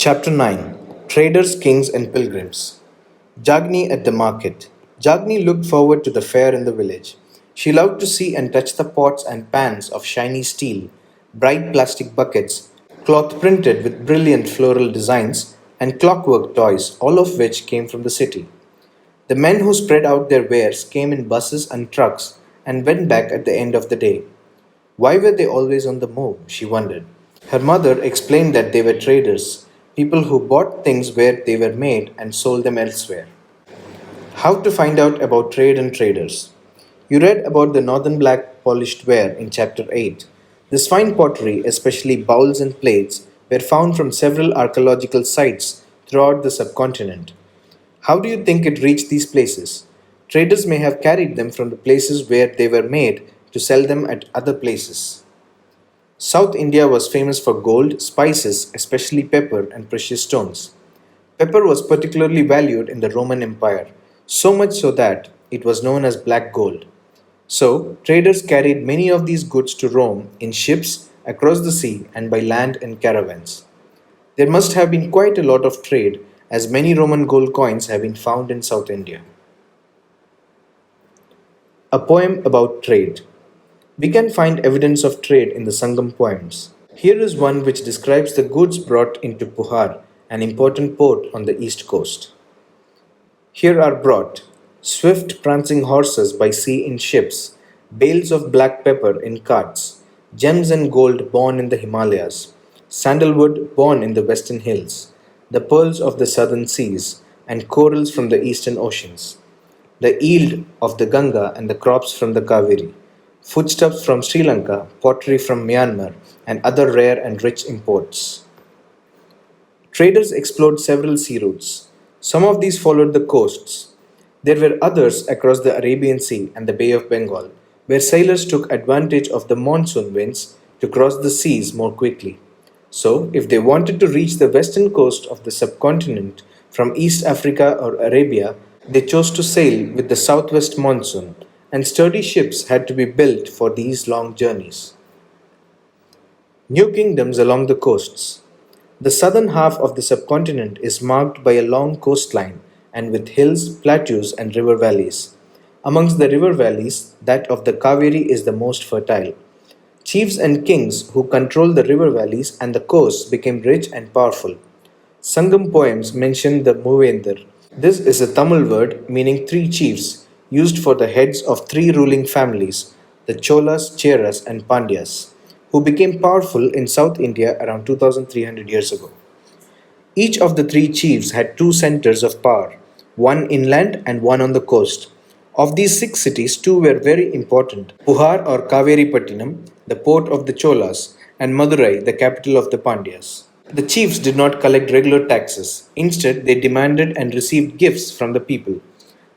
Chapter 9 Traders, Kings, and Pilgrims. Jagni at the market. Jagni looked forward to the fair in the village. She loved to see and touch the pots and pans of shiny steel, bright plastic buckets, cloth printed with brilliant floral designs, and clockwork toys, all of which came from the city. The men who spread out their wares came in buses and trucks and went back at the end of the day. Why were they always on the move? She wondered. Her mother explained that they were traders, people who bought things where they were made and sold them elsewhere. How to find out about trade and traders? You read about the northern black polished ware in chapter 8. This fine pottery, especially bowls and plates, were found from several archaeological sites throughout the subcontinent. How do you think it reached these places? Traders may have carried them from the places where they were made to sell them at other places. South India was famous for gold, spices, especially pepper, and precious stones. Pepper was particularly valued in the Roman Empire, so much so that it was known as black gold. So, traders carried many of these goods to Rome in ships, across the sea, and by land in caravans. There must have been quite a lot of trade, as many Roman gold coins have been found in South India. A poem about trade. We can find evidence of trade in the Sangam poems. Here is one which describes the goods brought into Puhar, an important port on the east coast. Here are brought swift prancing horses by sea in ships, bales of black pepper in carts, gems and gold born in the Himalayas, sandalwood born in the western hills, the pearls of the southern seas, and corals from the eastern oceans, the yield of the Ganga and the crops from the Kaveri, foodstuffs from Sri Lanka, pottery from Myanmar, and other rare and rich imports. Traders explored several sea routes. Some of these followed the coasts. There were others across the Arabian Sea and the Bay of Bengal, where sailors took advantage of the monsoon winds to cross the seas more quickly. So, if they wanted to reach the western coast of the subcontinent from East Africa or Arabia, they chose to sail with the southwest monsoon, and sturdy ships had to be built for these long journeys. New kingdoms along the coasts. The southern half of the subcontinent is marked by a long coastline and with hills, plateaus, and river valleys. Amongst the river valleys, that of the Kaveri is the most fertile. Chiefs and kings who controlled the river valleys and the coasts became rich and powerful. Sangam poems mention the Muvendar. This is a Tamil word meaning three chiefs, used for the heads of three ruling families, the Cholas, Cheras, and Pandyas, who became powerful in South India around 2300 years ago. Each of the three chiefs had two centers of power, one inland and one on the coast. Of these six cities, two were very important: Puhar or Kaveri Pattinam, the port of the Cholas, and Madurai, the capital of the Pandyas. The chiefs did not collect regular taxes. Instead, they demanded and received gifts from the people.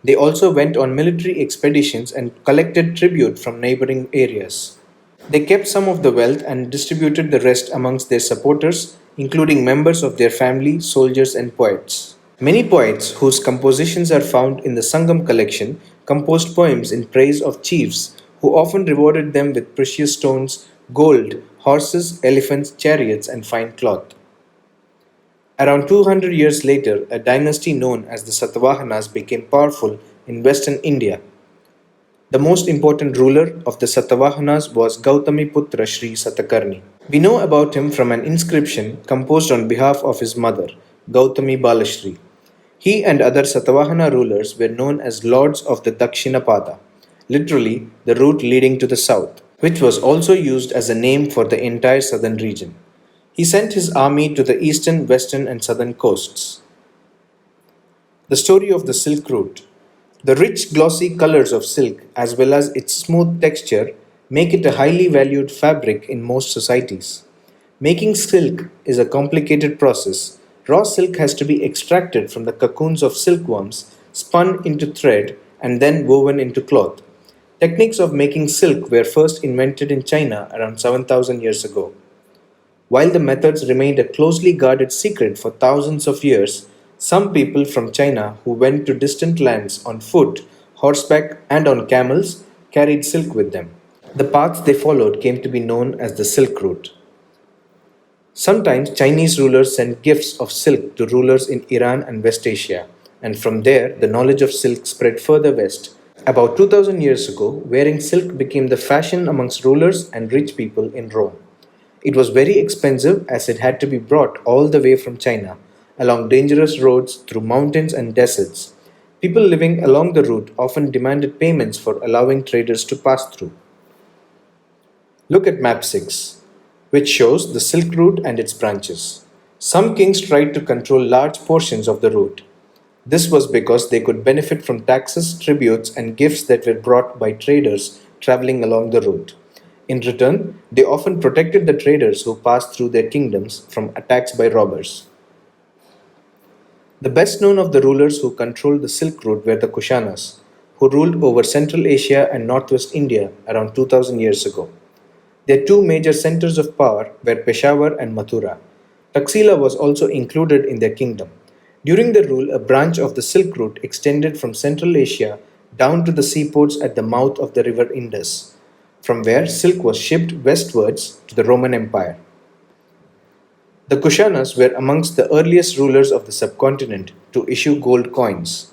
They also went on military expeditions and collected tribute from neighboring areas. They kept some of the wealth and distributed the rest amongst their supporters, including members of their family, soldiers, and poets. Many poets, whose compositions are found in the Sangam collection, composed poems in praise of chiefs, who often rewarded them with precious stones, gold, horses, elephants, chariots, and fine cloth. Around 200 years later, a dynasty known as the Satavahanas became powerful in western India. The most important ruler of the Satavahanas was Gautamiputra Sri Satakarni. We know about him from an inscription composed on behalf of his mother, Gautami Balashri. He and other Satavahana rulers were known as Lords of the Dakshinapada, literally the route leading to the south, which was also used as a name for the entire southern region. He sent his army to the eastern, western, and southern coasts. The story of the Silk Route. The rich, glossy colors of silk, as well as its smooth texture, make it a highly valued fabric in most societies. Making silk is a complicated process. Raw silk has to be extracted from the cocoons of silkworms, spun into thread, and then woven into cloth. Techniques of making silk were first invented in China around 7,000 years ago. While the methods remained a closely guarded secret for thousands of years, some people from China who went to distant lands on foot, horseback, and on camels carried silk with them. The paths they followed came to be known as the Silk Route. Sometimes Chinese rulers sent gifts of silk to rulers in Iran and West Asia, and from there the knowledge of silk spread further west. About 2000 years ago, wearing silk became the fashion amongst rulers and rich people in Rome. It was very expensive as it had to be brought all the way from China, along dangerous roads through mountains and deserts. People living along the route often demanded payments for allowing traders to pass through. Look at map 6, which shows the Silk Route and its branches. Some kings tried to control large portions of the route. This was because they could benefit from taxes, tributes, and gifts that were brought by traders traveling along the route. In return, they often protected the traders who passed through their kingdoms from attacks by robbers. The best known of the rulers who controlled the Silk Route were the Kushanas, who ruled over Central Asia and Northwest India around 2000 years ago. Their two major centers of power were Peshawar and Mathura. Taxila was also included in their kingdom. During their rule, a branch of the Silk Route extended from Central Asia down to the seaports at the mouth of the river Indus, from where silk was shipped westwards to the Roman Empire. The Kushanas were amongst the earliest rulers of the subcontinent to issue gold coins.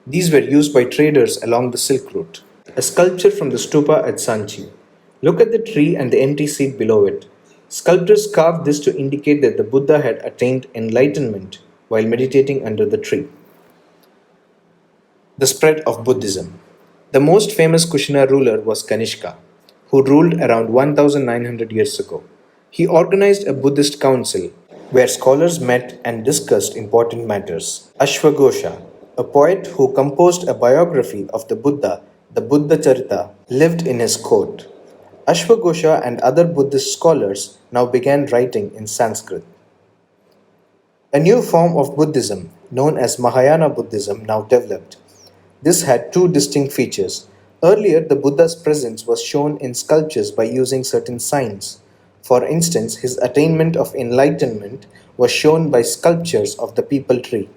These were used by traders along the Silk Route. A sculpture from the stupa at Sanchi. Look at the tree and the empty seat below it. Sculptors carved this to indicate that the Buddha had attained enlightenment while meditating under the tree. The spread of Buddhism. The most famous Kushana ruler was Kanishka, who ruled around 1900 years ago. He organized a Buddhist council where scholars met and discussed important matters. Ashwagosha, a poet who composed a biography of the Buddha Charita, lived in his court. Ashwagosha and other Buddhist scholars now began writing in Sanskrit. A new form of Buddhism, known as Mahayana Buddhism, now developed. This had two distinct features. Earlier, the Buddha's presence was shown in sculptures by using certain signs. For instance, his attainment of enlightenment was shown by sculptures of the peepal tree.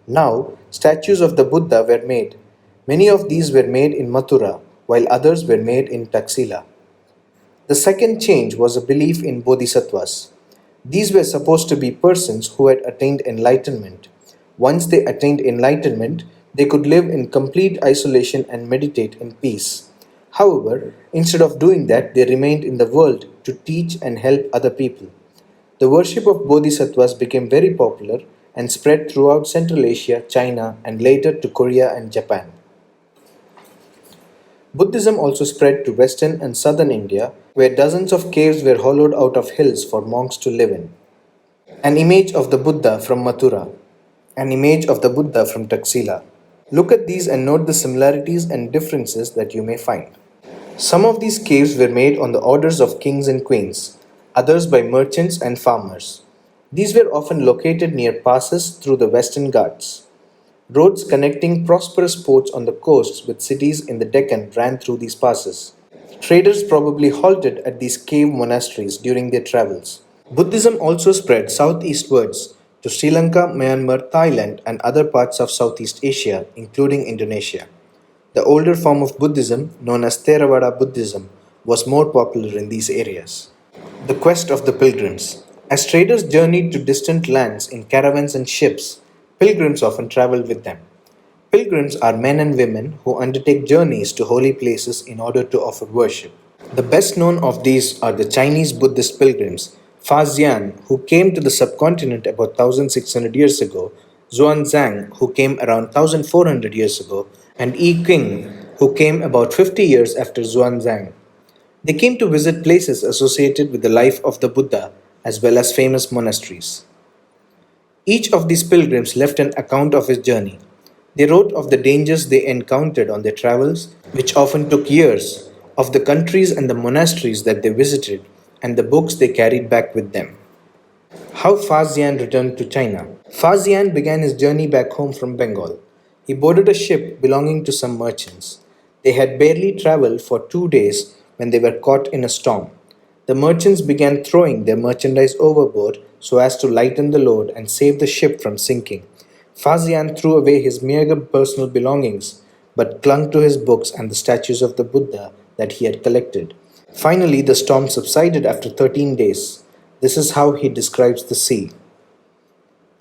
Now, statues of the Buddha were made. Many of these were made in Mathura, while others were made in Taxila. The second change was a belief in bodhisattvas. These were supposed to be persons who had attained enlightenment. Once they attained enlightenment, they could live in complete isolation and meditate in peace. However, instead of doing that, they remained in the world to teach and help other people. The worship of bodhisattvas became very popular and spread throughout Central Asia, China, and later to Korea and Japan. Buddhism also spread to western and southern India, where dozens of caves were hollowed out of hills for monks to live in. An image of the Buddha from Mathura, an image of the Buddha from Taxila. Look at these and note the similarities and differences that you may find. Some of these caves were made on the orders of kings and queens, others by merchants and farmers. These were often located near passes through the Western Ghats. Roads connecting prosperous ports on the coasts with cities in the Deccan ran through these passes. Traders probably halted at these cave monasteries during their travels. Buddhism also spread southeastwards to Sri Lanka, Myanmar, Thailand, and other parts of Southeast Asia, including Indonesia. The older form of Buddhism, known as Theravada Buddhism, was more popular in these areas. The quest of the pilgrims. As traders journeyed to distant lands in caravans and ships, pilgrims often traveled with them. Pilgrims are men and women who undertake journeys to holy places in order to offer worship. The best known of these are the Chinese Buddhist pilgrims, Faxian, who came to the subcontinent about 1600 years ago, Xuanzang, who came around 1400 years ago, and Yi Qing, who came about 50 years after Xuanzang. They came to visit places associated with the life of the Buddha as well as famous monasteries. Each of these pilgrims left an account of his journey. They wrote of the dangers they encountered on their travels, which often took years, of the countries and the monasteries that they visited, and the books they carried back with them. How Faxian returned to China. Faxian began his journey back home from Bengal. He boarded a ship belonging to some merchants. They had barely traveled for 2 days when they were caught in a storm. The merchants began throwing their merchandise overboard so as to lighten the load and save the ship from sinking. Faxian threw away his meager personal belongings but clung to his books and the statues of the Buddha that he had collected. Finally, the storm subsided after 13 days. This is how he describes the sea.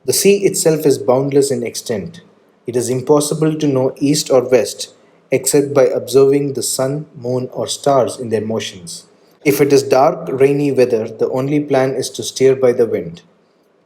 The sea itself is boundless in extent. It is impossible to know east or west except by observing the sun, moon, or stars in their motions. If it is dark, rainy weather, the only plan is to steer by the wind.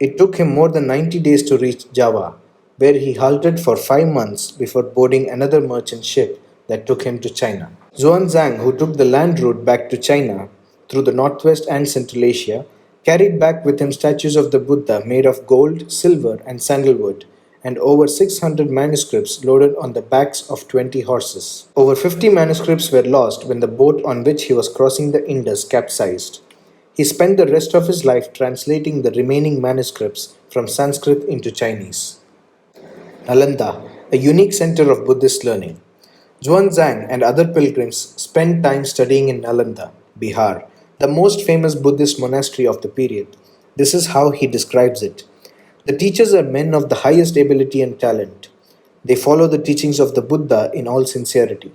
It took him more than 90 days to reach Java, where he halted for 5 months before boarding another merchant ship that took him to China. Xuanzang, who took the land route back to China through the northwest and Central Asia, carried back with him statues of the Buddha made of gold, silver, and sandalwood, and over 600 manuscripts loaded on the backs of 20 horses. Over 50 manuscripts were lost when the boat on which he was crossing the Indus capsized. He spent the rest of his life translating the remaining manuscripts from Sanskrit into Chinese. Nalanda, a unique center of Buddhist learning. Xuanzang and other pilgrims spent time studying in Nalanda, Bihar, the most famous Buddhist monastery of the period. This is how he describes it. The teachers are men of the highest ability and talent. They follow the teachings of the Buddha in all sincerity.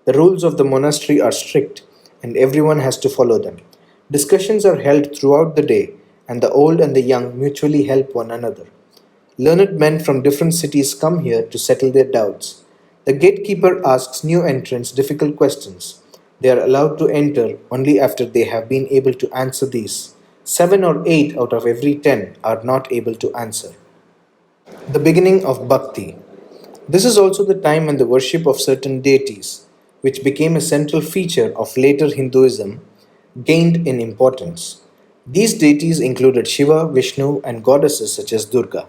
The rules of the monastery are strict, and everyone has to follow them. Discussions are held throughout the day, and the old and the young mutually help one another. Learned men from different cities come here to settle their doubts. The gatekeeper asks new entrants difficult questions. They are allowed to enter only after they have been able to answer these. 7 or 8 out of every 10 are not able to answer. The beginning of Bhakti. This is also the time when the worship of certain deities, which became a central feature of later Hinduism, gained in importance. These deities included Shiva, Vishnu, and goddesses such as Durga.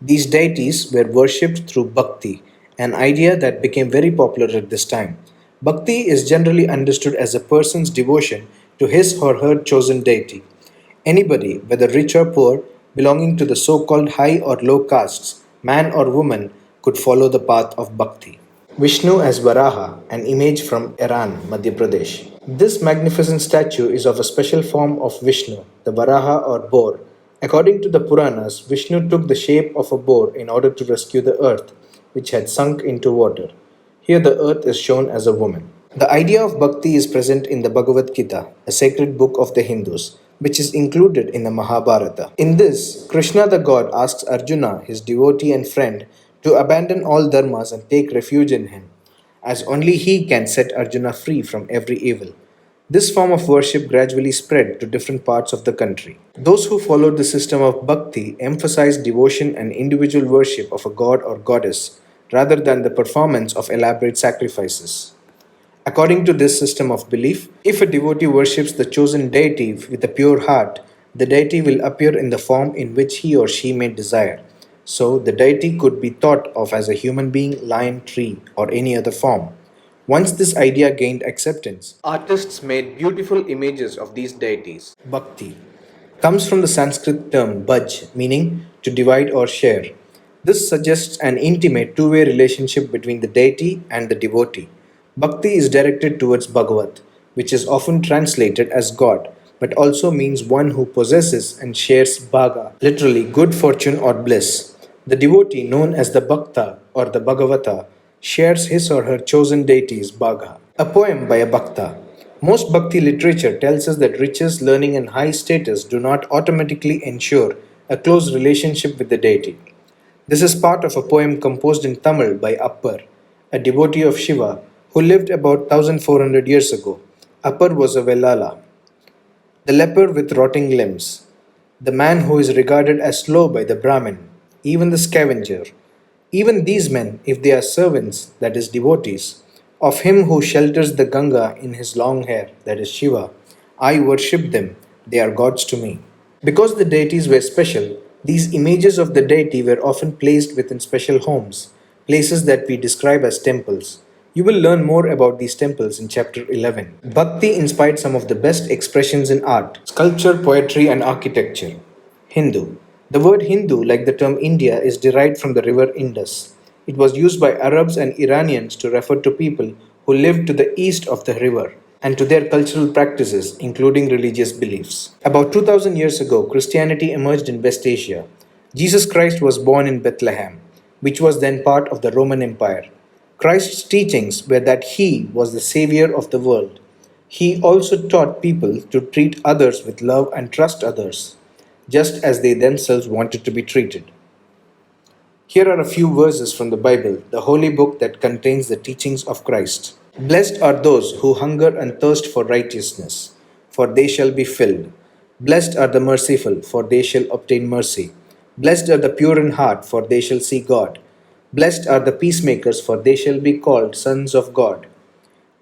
These deities were worshipped through bhakti, an idea that became very popular at this time. Bhakti is generally understood as a person's devotion to his or her chosen deity. Anybody, whether rich or poor, belonging to the so called high or low castes, man or woman, could follow the path of bhakti. Vishnu as Varaha, an image from Iran, Madhya Pradesh. This magnificent statue is of a special form of Vishnu, the Varaha or boar. According to the Puranas, Vishnu took the shape of a boar in order to rescue the earth, which had sunk into water. Here the earth is shown as a woman. The idea of bhakti is present in the Bhagavad Gita, a sacred book of the Hindus, which is included in the Mahabharata. In this, Krishna the god asks Arjuna, his devotee and friend, to abandon all dharmas and take refuge in him, as only he can set Arjuna free from every evil. This form of worship gradually spread to different parts of the country. Those who followed the system of bhakti emphasized devotion and individual worship of a god or goddess rather than the performance of elaborate sacrifices. According to this system of belief, if a devotee worships the chosen deity with a pure heart, the deity will appear in the form in which he or she may desire. So, the deity could be thought of as a human being, lion, tree, or any other form. Once this idea gained acceptance, artists made beautiful images of these deities. Bhakti comes from the Sanskrit term bhaj, meaning to divide or share. This suggests an intimate two-way relationship between the deity and the devotee. Bhakti is directed towards Bhagavat, which is often translated as God, but also means one who possesses and shares bhaga, literally good fortune or bliss. The devotee, known as the Bhakta or the Bhagavata, shares his or her chosen deity's bhaga. A poem by a Bhakta. Most Bhakti literature tells us that riches, learning, and high status do not automatically ensure a close relationship with the deity. This is part of a poem composed in Tamil by Appar, a devotee of Shiva who lived about 1400 years ago. Appar was a Vellala, the leper with rotting limbs, the man who is regarded as slow by the Brahmin, even the scavenger. Even these men, if they are servants, that is devotees, of him who shelters the Ganga in his long hair, that is Shiva, I worship them, they are gods to me. Because the deities were special, these images of the deity were often placed within special homes, places that we describe as temples. You will learn more about these temples in chapter 11. Bhakti inspired some of the best expressions in art, sculpture, poetry, and architecture. Hindu. The word Hindu, like the term India, is derived from the river Indus. It was used by Arabs and Iranians to refer to people who lived to the east of the river and to their cultural practices, including religious beliefs. About 2000 years ago, Christianity emerged in West Asia. Jesus Christ was born in Bethlehem, which was then part of the Roman Empire. Christ's teachings were that he was the savior of the world. He also taught people to treat others with love and trust others, just as they themselves wanted to be treated. Here are a few verses from the Bible, the holy book that contains the teachings of Christ. Blessed are those who hunger and thirst for righteousness, for they shall be filled. Blessed are the merciful, for they shall obtain mercy. Blessed are the pure in heart, for they shall see God. Blessed are the peacemakers, for they shall be called sons of God.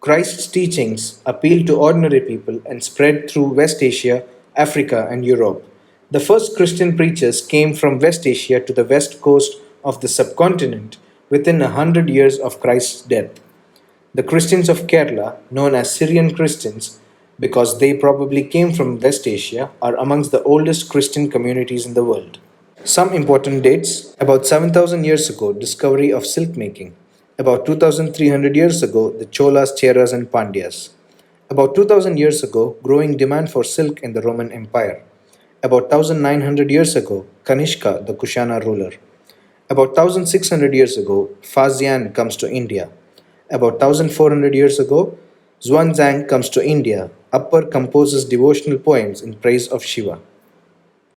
Christ's teachings appealed to ordinary people and spread through West Asia, Africa, and Europe. The first Christian preachers came from West Asia to the west coast of the subcontinent within 100 years of Christ's death. The Christians of Kerala, known as Syrian Christians because they probably came from West Asia, are amongst the oldest Christian communities in the world. Some important dates: about 7,000 years ago, discovery of silk making. About 2,300 years ago, the Cholas, Cheras, and Pandyas. About 2,000 years ago, growing demand for silk in the Roman Empire. About 1,900 years ago, Kanishka, the Kushana ruler. About 1,600 years ago, Faxian comes to India. About 1,400 years ago, Xuanzang comes to India. Upper composes devotional poems in praise of Shiva.